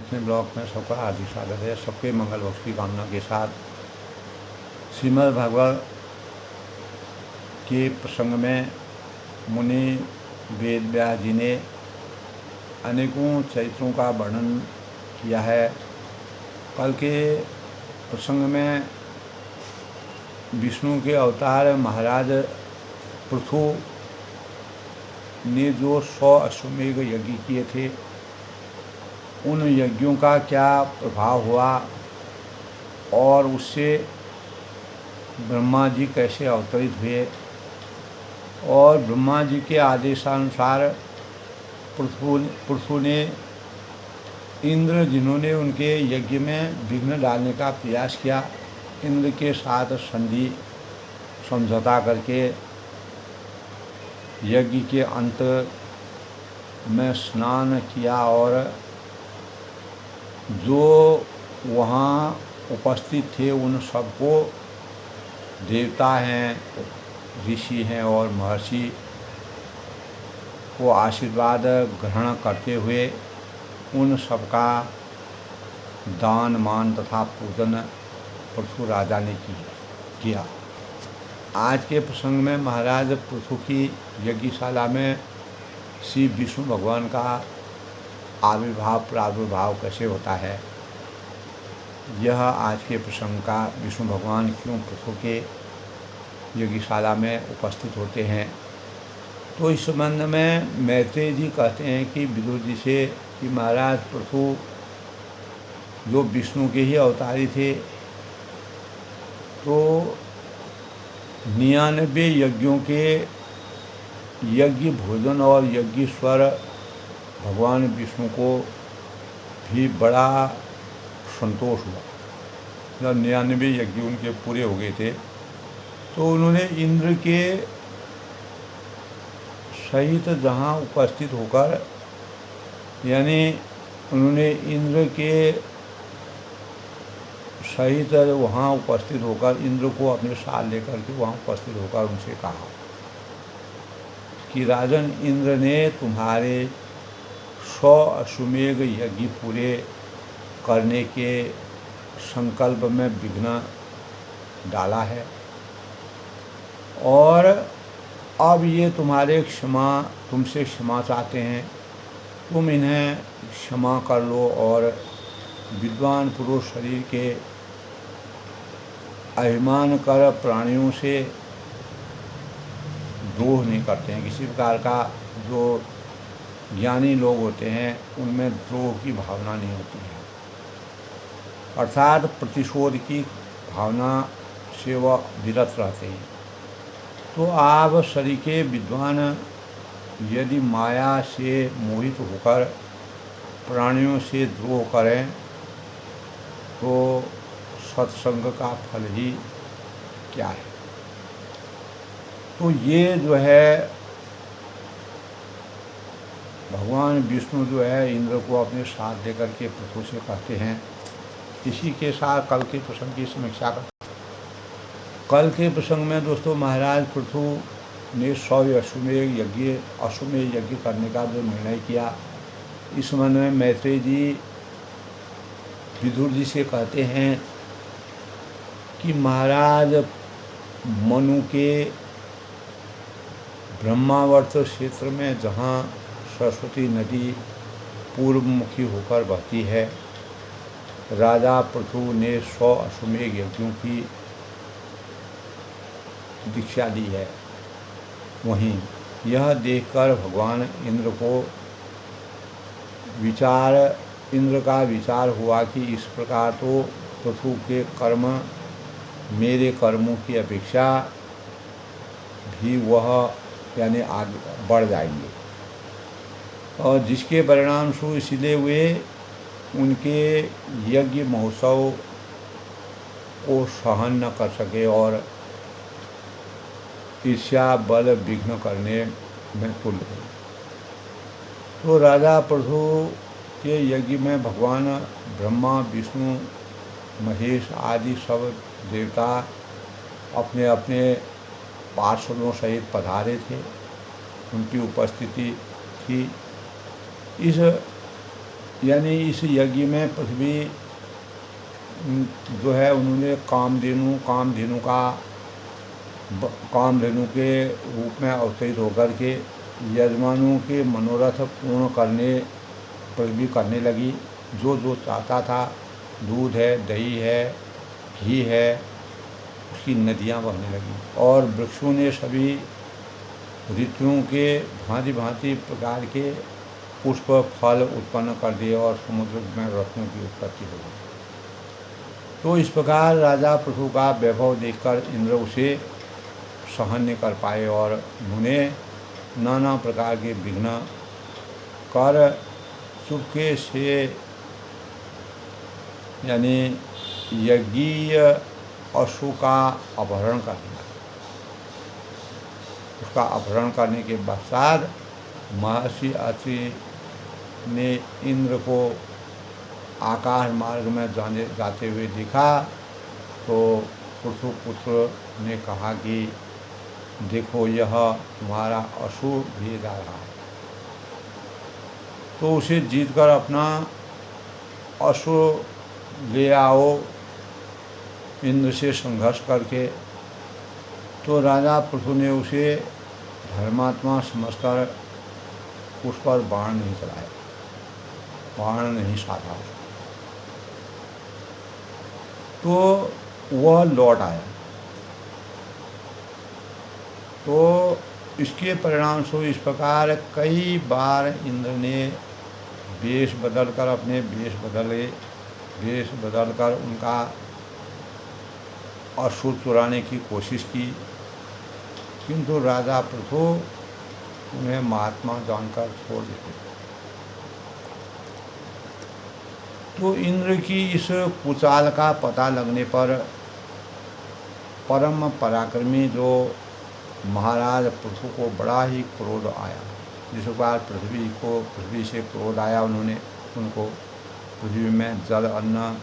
इतने ब्लॉक में सबका हार्दिक स्वागत है। सबके मंगल मोक्ष की कामना के साथ श्रीमद् भागवत के प्रसंग में मुनि वेद व्यास जी ने अनेकों चरित्रों का वर्णन किया है। कल के प्रसंग में विष्णु के अवतार महाराज पृथु ने जो 100 अश्वमेध यज्ञ किए थे, उन यज्ञों का क्या प्रभाव हुआ और उससे ब्रह्मा जी कैसे अवतरित हुए और ब्रह्मा जी के आदेशानुसार पृथु ने इंद्र, जिन्होंने उनके यज्ञ में विघ्न डालने का प्रयास किया, इंद्र के साथ संधि समझौता करके यज्ञ के अंत में स्नान किया और जो वहाँ उपस्थित थे उन सबको देवता हैं, ऋषि हैं और महर्षि को आशीर्वाद ग्रहण करते हुए उन सबका दान मान तथा पूजन पृथु राजा ने किया। आज के प्रसंग में महाराज पृथु की यज्ञशाला में श्री विष्णु भगवान का आविर्भाव प्रादुर्भाव कैसे होता है, यह आज के प्रसंग का विष्णु भगवान क्यों पृथु के यज्ञशाला में उपस्थित होते हैं। तो इस संबंध में मैत्रेय जी कहते हैं कि विदुर जी से कि महाराज पृथु जो विष्णु के ही अवतारी थे, तो 99 यज्ञों के यज्ञ भोजन और यज्ञेश्वर भगवान विष्णु को भी बड़ा संतोष हुआ। जब 99 यज्ञ उनके पूरे हो गए थे तो उन्होंने इंद्र के सहित जहाँ उपस्थित होकर, यानी उन्होंने इंद्र के सहित वहाँ उपस्थित होकर इंद्र को अपने साथ लेकर के वहाँ उपस्थित होकर उनसे कहा कि राजन, इंद्र ने तुम्हारे 100 अश्वमेध यज्ञ पूरे करने के संकल्प में विघ्न डाला है और अब ये तुमसे क्षमा चाहते हैं। तुम इन्हें क्षमा कर लो और विद्वान पुरुष शरीर के अभिमान कर प्राणियों से द्रोह नहीं करते हैं। किसी प्रकार का जो ज्ञानी लोग होते हैं उनमें द्रोह की भावना नहीं होती है, अर्थात प्रतिशोध की भावना से वह विरत रहते हैं। तो आप सरीखे विद्वान यदि माया से मोहित होकर प्राणियों से द्रोह करें तो सत्संग का फल ही क्या है। तो ये जो है भगवान विष्णु जो है इंद्र को अपने साथ देकर के पृथु से कहते हैं। इसी के साथ कल के प्रसंग की समीक्षा कर। कल के प्रसंग में दोस्तों महाराज पृथु ने 100 अश्वमेध यज्ञ करने का जो निर्णय किया, इस संबंध में मैत्रेय जी विदुर जी से कहते हैं कि महाराज मनु के ब्रह्मावर्त क्षेत्र में जहाँ सरस्वती नदी पूर्वमुखी होकर बहती है, राजा पृथु ने 100 अश्वमेध यज्ञों की दीक्षा दी है। वहीं यह देखकर भगवान इंद्र का विचार हुआ कि इस प्रकार तो पृथु के कर्म मेरे कर्मों की अपेक्षा भी वह यानी आगे बढ़ जाएंगे और जिसके परिणाम स्वरूप इसलिए वे उनके यज्ञ महोत्सव को सहन न कर सके और ईर्ष्या बल विघ्न करने में तुल गए। तो राजा पृथु के यज्ञ में भगवान ब्रह्मा, विष्णु, महेश आदि सब देवता अपने अपने पार्षदों सहित पधारे थे, उनकी उपस्थिति थी। इस यानी इस यज्ञ में पृथ्वी जो है उन्होंने कामधेनु के रूप में अवतरित होकर के यजमानों के मनोरथ पूर्ण करने लगी। जो जो चाहता था, दूध है, दही है, घी है, उसकी नदियाँ बहने लगी। और वृक्षों ने सभी ऋतुओं के भांति भांति प्रकार के पुष्प फल उत्पन्न कर दिए और समुद्र में रत्नों की उत्पत्ति हो गई। तो इस प्रकार राजा पृथु का वैभव देखकर इंद्र उसे सहन नहीं कर पाए और उन्होंने नाना प्रकार के विघ्न कर चुपके से यानी यज्ञीय अश्व का अपहरण कर लिया। उसका अपहरण करने के पश्चात महर्षि अत्रि ने इंद्र को आकाश मार्ग में जाते हुए देखा। तो पृथु पुत्र ने कहा कि देखो, यह तुम्हारा अश्व भी जा रहा है। तो उसे जीतकर अपना अश्व ले आओ इंद्र से संघर्ष करके। तो राजा पृथु ने उसे धर्मात्मा समझकर उस पर बाण नहीं चलाया, बाण नहीं साधा। तो वह लौट आया। तो इसके परिणाम स्वरूप इस प्रकार कई बार इंद्र ने वेश बदलकर उनका अश्व चुराने की कोशिश की, किंतु राजा पृथु उन्हें महात्मा जानकर छोड़ देते। तो इंद्र की इस कुचाल का पता लगने पर परम पराक्रमी जो महाराज पृथु को बड़ा ही क्रोध आया। जिस बार पृथ्वी से क्रोध आया, उन्होंने उनको पृथ्वी में जल अन्न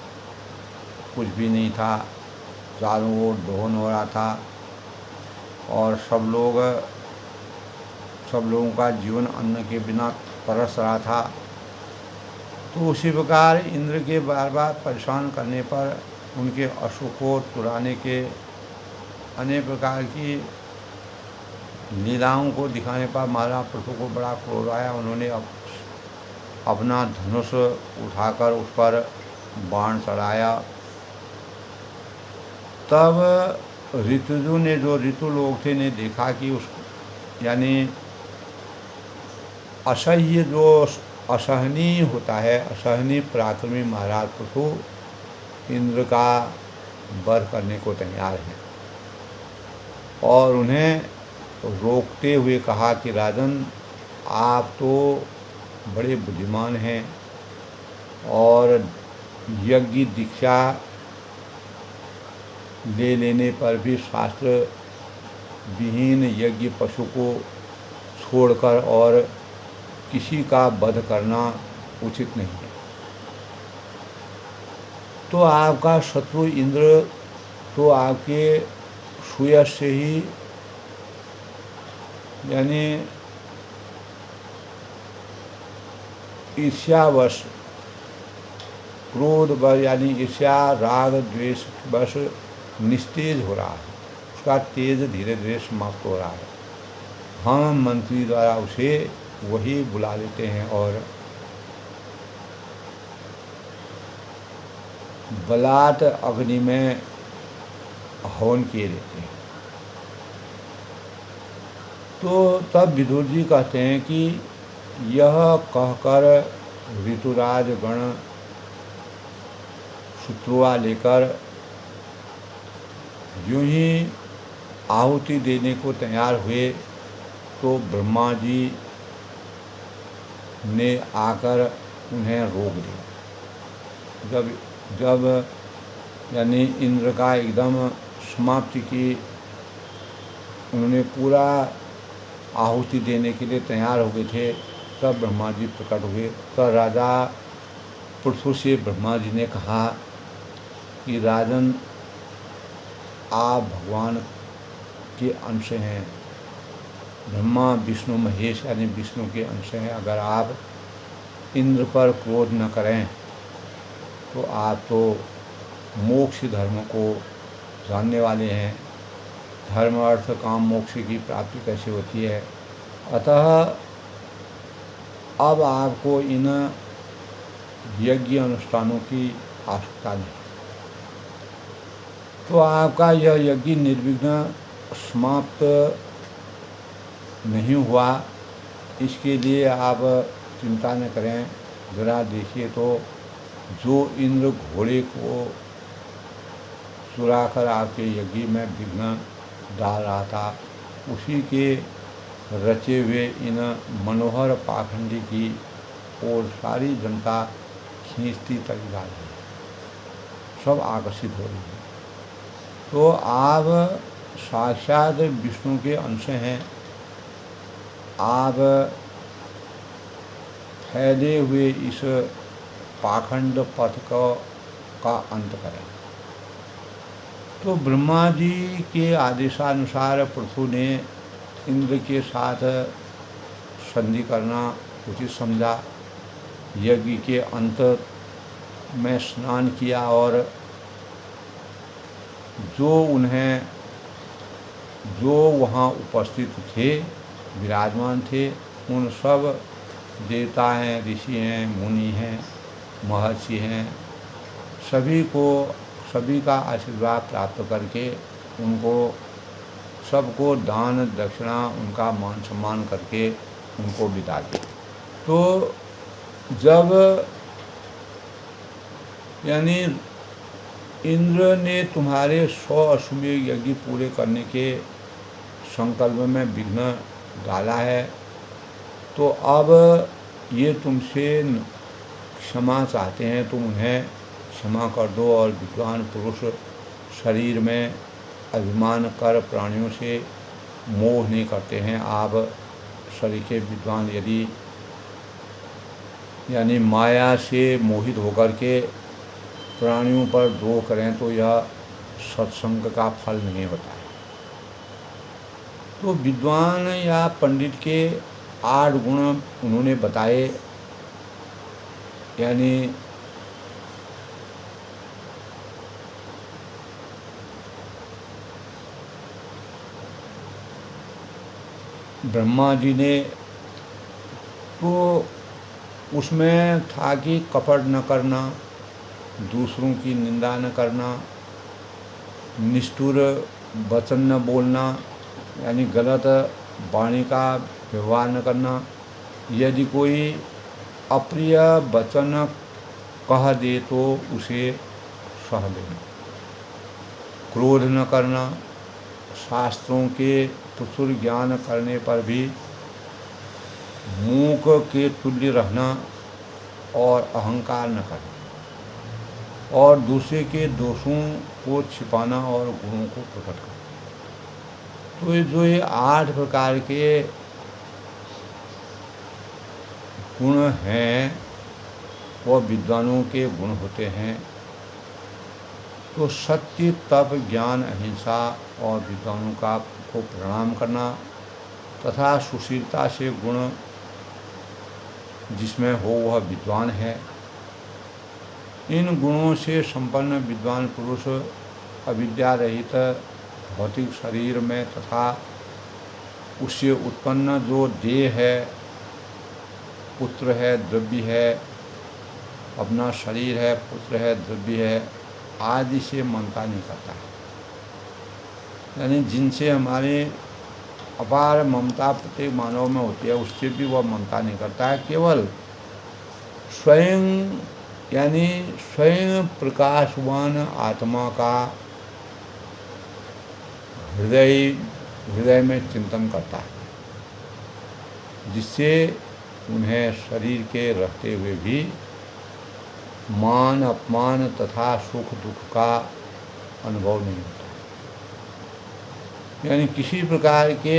कुछ भी नहीं था, चारों ओर दोहन हो रहा था और सब लोगों का जीवन अन्न के बिना तरस रहा था। तो उसी प्रकार इंद्र के बार बार परेशान करने पर, उनके अश्व को चुराने के अनेक प्रकार की लीलाओं को दिखाने पर महाराज पृथु को बड़ा क्रोध आया। उन्होंने अपना धनुष उठाकर उस पर बाण चढ़ाया। तब ऋतुजु ने, जो ऋतु लोग थे, ने देखा कि उस यानी असहनीय होता है, असहनीय पराक्रमी महाराज पृथु इंद्र का वध करने को तैयार है और उन्हें रोकते हुए कहा कि राजन, आप तो बड़े बुद्धिमान हैं और यज्ञ दीक्षा ले लेने पर भी शास्त्र विहीन यज्ञ पशु को छोड़कर और किसी का वध करना उचित नहीं है। तो आपका शत्रु इंद्र तो आपके सुयश से ही यानी ईर्ष्यावश, क्रोधवश यानी ईर्ष्या राग द्वेष वश निस्तेज हो रहा है, उसका तेज धीरे धीरे समाप्त हो रहा है। हम मंत्री द्वारा उसे वही बुला लेते हैं और बलात् अग्नि में हवन किए देते हैं। तो तब विदुर जी कहते हैं कि यह कहकर ऋतुराज गण शुत्रुआ लेकर यूं ही आहुति देने को तैयार हुए तो ब्रह्मा जी ने आकर उन्हें रोक दिया। जब यानी इंद्र का एकदम समाप्ति की, उन्होंने पूरा आहुति देने के लिए तैयार हो गए थे, तब ब्रह्मा जी प्रकट हुए। तो राजा पृथु से ब्रह्मा जी ने कहा कि राजन, आप भगवान के अंश हैं, ब्रह्मा विष्णु महेश यानी विष्णु के अंश हैं। अगर आप इंद्र पर क्रोध न करें तो आप तो मोक्ष धर्म को जानने वाले हैं। धर्म अर्थ काम मोक्ष की प्राप्ति कैसे होती है। अतः अब आपको इन यज्ञ अनुष्ठानों की आवश्यकता नहीं। तो आपका यह यज्ञ निर्विघ्न समाप्त नहीं हुआ, इसके लिए आप चिंता न करें। ज़रा देखिए तो जो इंद्र घोड़े को चुराकर आपके यज्ञ में विघ्न डाल रहा था, उसी के रचे हुए इन मनोहर पाखंडी की ओर सारी जनता खींचती चली जा रही है, सब आकर्षित हो रही है। तो आप साक्षात विष्णु के अंश हैं। आप फैले हुए इस पाखंड पथ का अंत करें। तो ब्रह्मा जी के आदेशानुसार पृथु ने इंद्र के साथ संधि करना उचित समझा। यज्ञ के अंत में स्नान किया और जो वहाँ उपस्थित थे, विराजमान थे, उन सब देवता हैं, ऋषि हैं, मुनि हैं, महर्षि हैं, सभी का आशीर्वाद प्राप्त करके उनको सबको दान दक्षिणा उनका मान सम्मान करके उनको विदा किया। तो जब यानी इंद्र ने तुम्हारे 100 अश्वमेध यज्ञ पूरे करने के संकल्प में विघ्न डाला है, तो अब ये तुमसे क्षमा चाहते हैं, तुम उन्हें क्षमा कर दो। और विद्वान पुरुष शरीर में अभिमान कर प्राणियों से मोह नहीं करते हैं। आप शरीर के विद्वान यदि यानी माया से मोहित होकर के प्राणियों पर द्रोह करें तो यह सत्संग का फल नहीं होता है। तो विद्वान या पंडित के 8 गुण उन्होंने बताए, यानी ब्रह्मा जी ने तो उसमें था कि कपट न करना, दूसरों की निंदा न करना, निष्ठुर वचन न बोलना, यानी गलत वाणी का व्यवहार न करना। यदि कोई अप्रिय वचन कह दे तो उसे सह लेना, क्रोध न करना, शास्त्रों के प्रचुर ज्ञान करने पर भी मूक के तुल्य रहना और अहंकार न करना, और दूसरे के दोषों को छिपाना और गुणों को प्रकट करना। तो ये 8 प्रकार के गुण हैं, वो विद्वानों के गुण होते हैं। तो सत्य, तप, ज्ञान, अहिंसा और विद्वानों को प्रणाम करना तथा सुशीलता से गुण जिसमें हो वह विद्वान है। इन गुणों से संपन्न विद्वान पुरुष अविद्या रहित भौतिक शरीर में तथा उससे उत्पन्न जो देह है, पुत्र है, द्रव्य है, अपना शरीर है, पुत्र है, द्रव्य है आदि से ममता नहीं करता है। यानी जिनसे हमारे अपार ममता प्रत्येक मानव में होती है, उससे भी वह ममता नहीं करता है। केवल स्वयं यानी स्वयं प्रकाशवान आत्मा का हृदय में चिंतन करता है, जिससे उन्हें शरीर के रहते हुए भी मान अपमान तथा सुख दुख का अनुभव नहीं होता। यानी किसी प्रकार के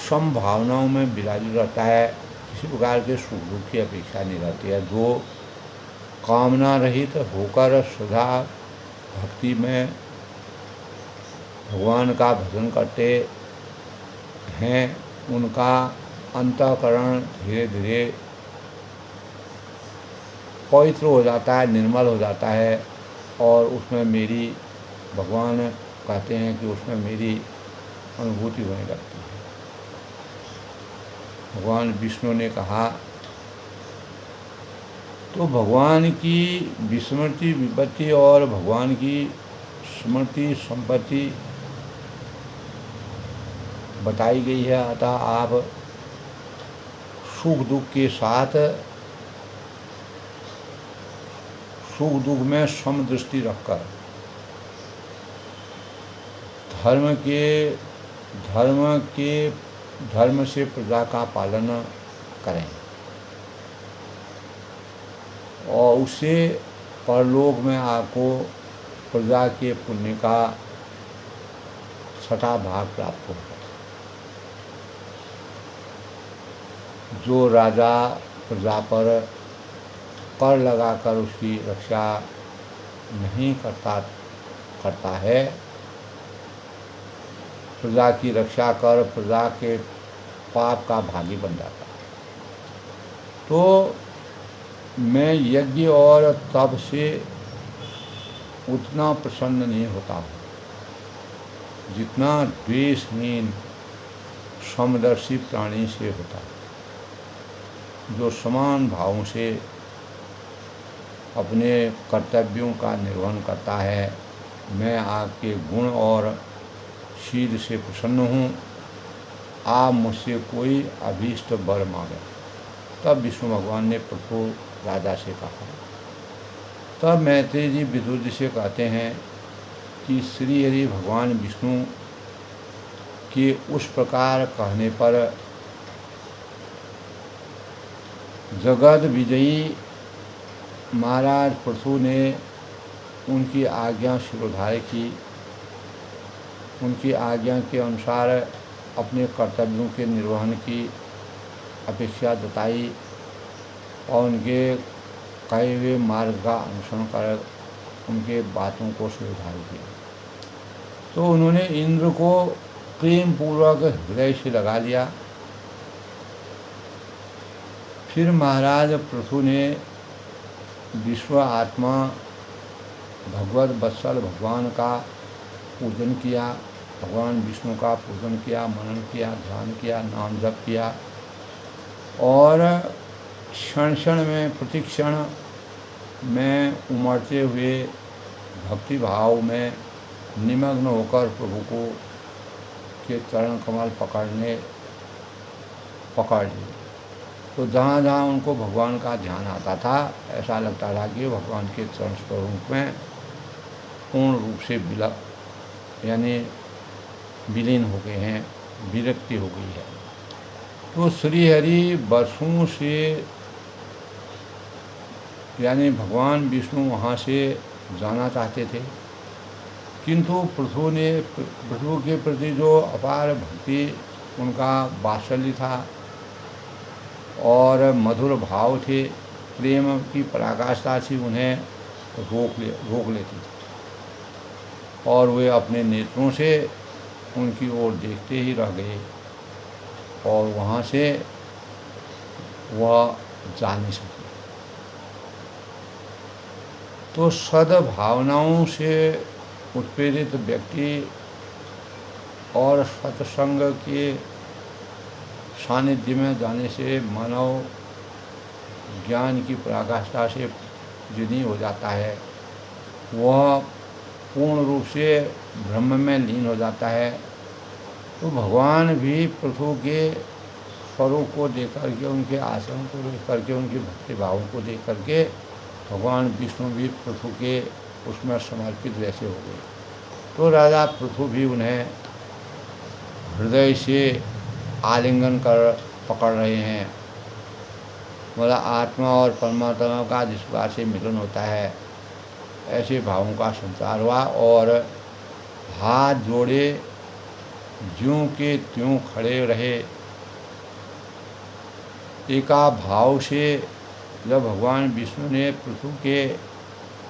संभावनाओं में विराजित रहता है, किसी प्रकार के सुख दुख की अपेक्षा नहीं रहती है। जो कामना रहित होकर सदा भक्ति में भगवान का भजन करते हैं, उनका अंतःकरण धीरे धीरे पवित्र हो जाता है, निर्मल हो जाता है और उसमें मेरी, भगवान कहते हैं कि उसमें मेरी अनुभूति होने लगती है। भगवान विष्णु ने कहा, तो भगवान की विस्मृति विपत्ति और भगवान की स्मृति संपत्ति बताई गई है। अतः आप सुख दुख के साथ सुख दुख में समदृष्टि रखकर धर्म से प्रजा का पालन करें और उससे परलोक में आपको प्रजा के पुण्य का छठा भाग प्राप्त होगा। जो राजा प्रजा पर कर लगाकर उसकी रक्षा नहीं करता है, प्रजा की रक्षा कर प्रजा के पाप का भागी बन जाता है। तो मैं यज्ञ और तप से उतना प्रसन्न नहीं होता हूँ जितना द्वेषहीन समदर्शी प्राणी से होता है, जो समान भावों से अपने कर्तव्यों का निर्वहन करता है। मैं आपके गुण और शील से प्रसन्न हूँ, आप मुझसे कोई अभीष्ट वर मांगे। तब विष्णु भगवान ने पृथु राजा से कहा। तब मैत्रेय जी विदुर से कहते हैं कि श्री हरि भगवान विष्णु के उस प्रकार कहने पर जगत विजयी महाराज पृथु ने उनकी आज्ञा शिरोधार्य की। उनकी आज्ञा के अनुसार अपने कर्तव्यों के निर्वहन की अपेक्षा जताई और उनके कहे हुए मार्ग का अनुसरण कर उनके बातों को शिरोधार्य किया। तो उन्होंने इंद्र को प्रेम पूर्वक हृदय से लगा लिया। फिर महाराज पृथु ने विश्व आत्मा भगवत वत्सल भगवान का पूजन किया, भगवान विष्णु का पूजन किया, मनन किया, ध्यान किया, नाम जप किया और क्षण क्षण में प्रतिक्षण में उमड़ते हुए भक्ति भाव में निमग्न होकर प्रभु को के चरण कमल पकड़ लिए। तो जहाँ जहाँ उनको भगवान का ध्यान आता था, ऐसा लगता था कि भगवान के चरण स्वरूप में पूर्ण रूप से विलीन हो गए हैं, विरक्ति हो गई है। तो श्री हरि वर्षों से यानी भगवान विष्णु वहाँ से जाना चाहते थे, किंतु पृथु के प्रति जो अपार भक्ति, उनका वात्सल्य था और मधुर भाव थे, प्रेम की पराकाष्ठा थी, उन्हें रोक लेती थी और वे अपने नेत्रों से उनकी ओर देखते ही रह गए और वहाँ से वह जा नहीं सके। तो सद्भावनाओं से उत्प्रेरित व्यक्ति और सत्संग के सानिध्य में जाने से मानव ज्ञान की पराकाष्ठा से जिनी हो जाता है, वह पूर्ण रूप से ब्रह्म में लीन हो जाता है। तो भगवान भी पृथु के स्वरूप को देख करके, उनके आश्रम को देख करके, उनके भक्ति भावों को देख करके भगवान विष्णु भी पृथु के उसमें समर्पित वैसे हो गए। तो राजा पृथु भी उन्हें हृदय से आलिंगन कर पकड़ रहे हैं। मतलब आत्मा और परमात्मा का जिस प्रकार से मिलन होता है, ऐसे भावों का संचार हुआ और हाथ जोड़े ज्यों के त्यों खड़े रहे। एका भाव से जब भगवान विष्णु ने पृथु के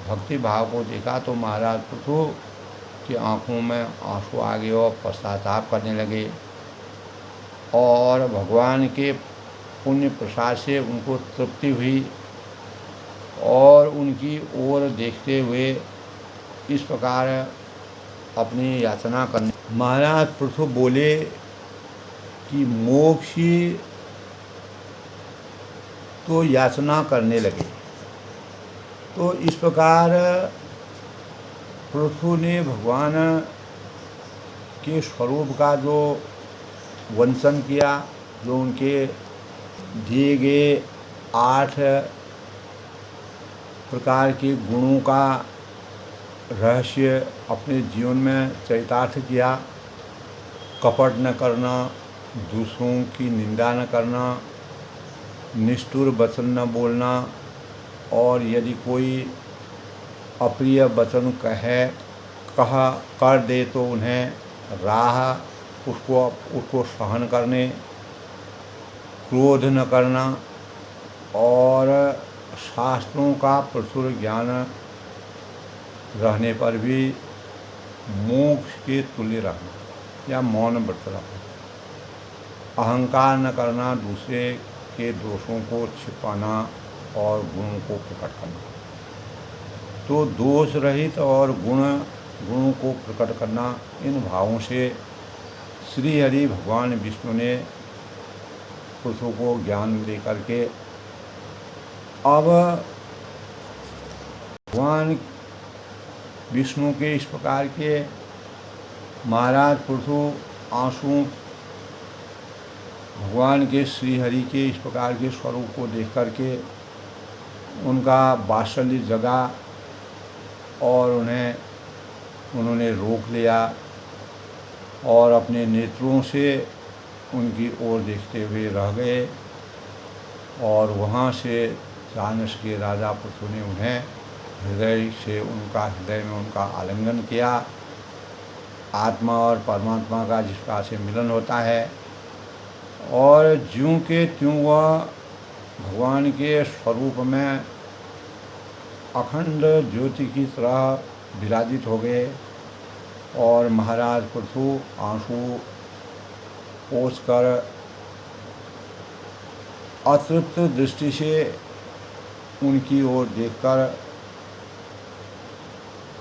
भक्ति भाव को देखा तो महाराज पृथु की आंखों में आंसू आ गए और पश्चाताप करने लगे और भगवान के पुण्य प्रसाद से उनको तृप्ति हुई और उनकी ओर देखते हुए इस प्रकार अपनी याचना करने। महाराज पृथु बोले कि मोक्ष तो याचना करने लगे। तो इस प्रकार पृथु ने भगवान के स्वरूप का जो वर्णन किया, जो उनके दिए गए 8 प्रकार के गुणों का रहस्य अपने जीवन में चरितार्थ किया। कपट न करना, दूसरों की निंदा न करना, निष्ठुर वचन न बोलना, और यदि कोई अप्रिय वचन कर दे तो उन्हें उसको सहन करने, क्रोध न करना, और शास्त्रों का प्रचुर ज्ञान रहने पर भी मोक्ष के तुल्य रहना या मौन व्रत रखना, अहंकार न करना, दूसरे के दोषों को छिपाना और गुणों को प्रकट करना। तो दोष रहित और गुणों को प्रकट करना, इन भावों से श्री हरि भगवान विष्णु ने पृथु को ज्ञान दे करके अब भगवान विष्णु के इस प्रकार के महाराज पृथु आंसू भगवान के श्री हरि के इस प्रकार के स्वरूप को देख करके उनका वात्सल्य जगा और उन्होंने रोक लिया और अपने नेत्रों से उनकी ओर देखते हुए रह गए। और वहाँ से चाणक्य के राजा पृथु ने उन्हें हृदय में उनका आलिंगन किया। आत्मा और परमात्मा का जिस प्रकार से मिलन होता है, और ज्यों के त्यों वह भगवान के स्वरूप में अखंड ज्योति की तरह विराजित हो गए। और महाराज पृथु आंसू पोंछकर अतृप्त दृष्टि से उनकी ओर देखकर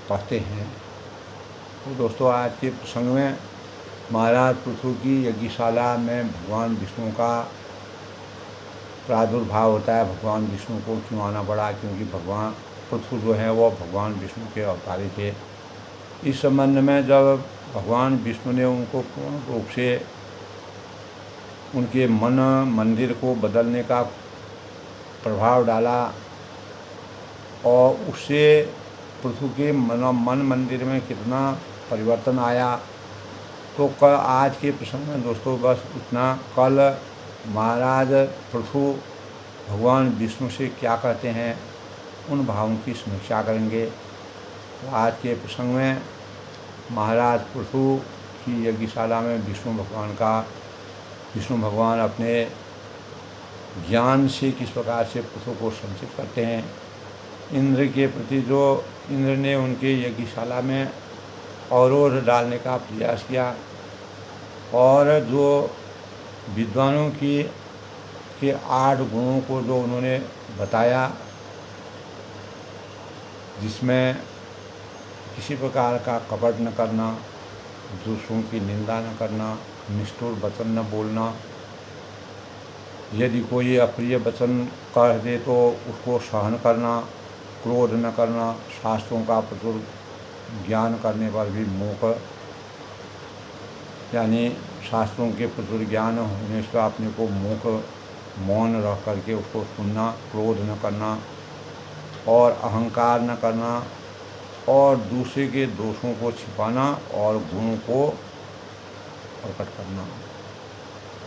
कहते हैं। तो दोस्तों, आज के प्रसंग में महाराज पृथु की यज्ञशाला में भगवान विष्णु का प्रादुर्भाव होता है। भगवान विष्णु को क्यों आना पड़ा? क्योंकि भगवान पृथु जो है वो भगवान विष्णु के अवतारी थे। इस संबंध में जब भगवान विष्णु ने उनको पूर्ण रूप से उनके मन मंदिर को बदलने का प्रभाव डाला और उससे पृथु के मन मंदिर में कितना परिवर्तन आया, तो आज के प्रसंग में दोस्तों बस इतना। कल महाराज पृथु भगवान विष्णु से क्या कहते हैं, उन भावों की समीक्षा करेंगे। तो आज के प्रसंग में महाराज पृथु की यज्ञशाला में विष्णु भगवान अपने ज्ञान से किस प्रकार से पृथु को संचित करते हैं। इंद्र के प्रति जो इंद्र ने उनके यज्ञशाला में अवरोध डालने का प्रयास किया, और जो विद्वानों के 8 गुणों को जो उन्होंने बताया, जिसमें किसी प्रकार का कपट न करना, दूसरों की निंदा न करना, निष्ठुर वचन न बोलना, यदि कोई अप्रिय वचन कह दे तो उसको सहन करना, क्रोध न करना, शास्त्रों का प्रचुर ज्ञान करने पर भी मूक, यानी शास्त्रों के प्रचुर ज्ञान होने से अपने को मौन रह करके उसको सुनना, क्रोध न करना और अहंकार न करना, और दूसरे के दोषों को छिपाना और गुणों को प्रकट करना।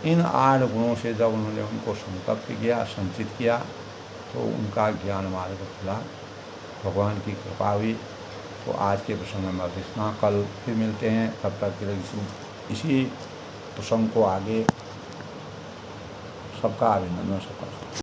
इन 8 गुणों से जब उन्होंने उनको संतप्त किया, संचित किया, तो उनका ज्ञान मार्ग खुला, भगवान की कृपा हुई। तो आज के प्रसंग में बस इतना। कल फिर मिलते हैं, तब तक के लिए इसी प्रसंग को आगे सबका अभिनंदन, सबका